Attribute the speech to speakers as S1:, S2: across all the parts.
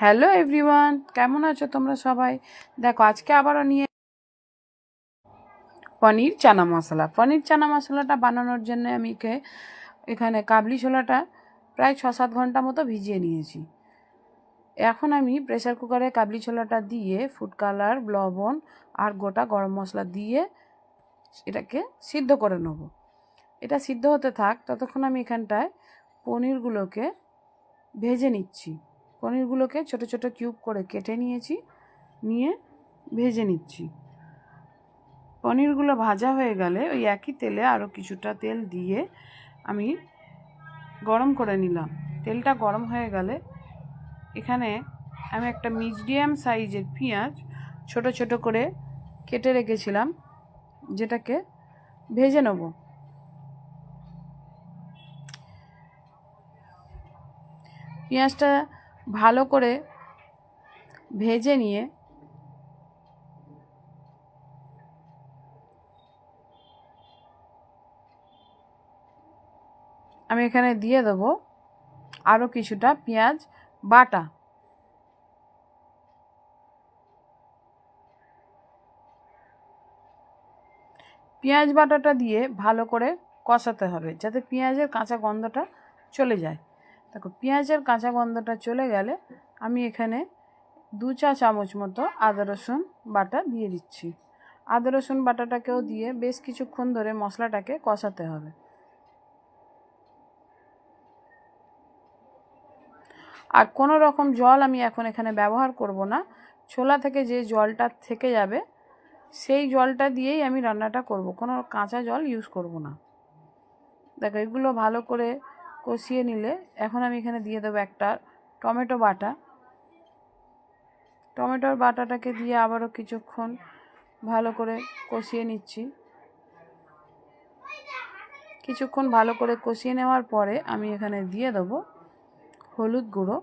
S1: Hello everyone, কেমন আছো তোমরা সবাই? দেখো আজকে আবারও নিয়ে পনির চানা মশলা। পনির চানা মশলাটা বানানোর জন্য আমি এখানে কাবলি ছোলাটা প্রায় 6-7 ঘন্টা মতো ভিজিয়ে নিয়েছি। এখন আমি প্রেসার কুকারে কাবলি ছোলাটা দিয়ে ফুড কালার, লবণ আর গোটা গরম মশলা দিয়ে এটাকে সিদ্ধ করে নেব। এটা সিদ্ধ হতে থাক, ততক্ষণ আমি এখানটায় পনিরগুলোকে ভেজে নিচ্ছি। পনিরগুলোকে ছোট ছোট কিউব করে কেটে নিয়ে ভেজে নিচ্ছি। পনিরগুলো ভাজা হয়ে গেলে ওই একই তেলে আরও কিছুটা তেল দিয়ে আমি গরম করে নিলাম। তেলটা গরম হয়ে গেলে এখানে আমি একটা মিডিয়াম সাইজের পেঁয়াজ ছোট ছোট করে কেটে রেখেছিলাম, যেটাকে ভেজে নেব। পেঁয়াজটা ভালো করে ভেজে নিয়ে আমি এখানে দিয়ে দেবো আরও কিছুটা পেঁয়াজ বাটা। পেঁয়াজ বাটাটা দিয়ে ভালো করে কষাতে হবে, যাতে পেঁয়াজের কাঁচা গন্ধটা চলে যায়। দেখো পেঁয়াজের কাঁচা গন্ধটা চলে গেলে আমি এখানে 2 চা চামচ মতো আদা রসুন বাটা দিয়ে দিচ্ছি। আদা রসুন বাটাটাকেও দিয়ে বেশ কিছুক্ষণ ধরে মশলাটাকে কষাতে হবে। আর কোনো রকম জল আমি এখন এখানে ব্যবহার করব না। ছোলা থেকে যে জলটা থেকে যাবে সেই জলটা দিয়েই আমি রান্নাটা করব, কোনো কাঁচা জল ইউজ করব না। দেখো এগুলো ভালো করে কষিয়ে নিলে এখন আমি এখানে দিয়ে দেবো একটা টমেটো বাটা। টমেটোর বাটাটাকে দিয়ে আবারও কিছুক্ষণ ভালো করে কষিয়ে নিচ্ছি। কিছুক্ষণ ভালো করে কষিয়ে নেওয়ার পরে আমি এখানে দিয়ে দেবো হলুদ গুঁড়ো,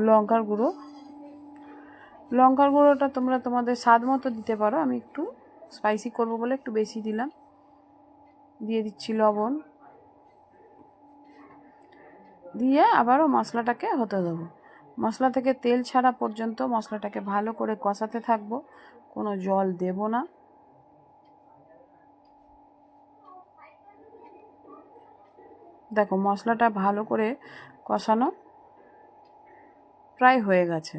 S1: লঙ্কার গুঁড়ো। লঙ্কার গুঁড়োটা তোমরা তোমাদের স্বাদ মতো দিতে পারো, আমি একটু স্পাইসি করব বলে একটু বেশি দিলাম। দিয়ে দিচ্ছি লবণ, দিয়ে আবারও মশলাটাকে হতে দেবো। মশলা থেকে তেল ছাড়া পর্যন্ত মশলাটাকে ভালো করে কষাতে থাকবো, কোনো জল দেব না। দেখো মশলাটা ভালো করে কষানো প্রায় হয়ে গেছে।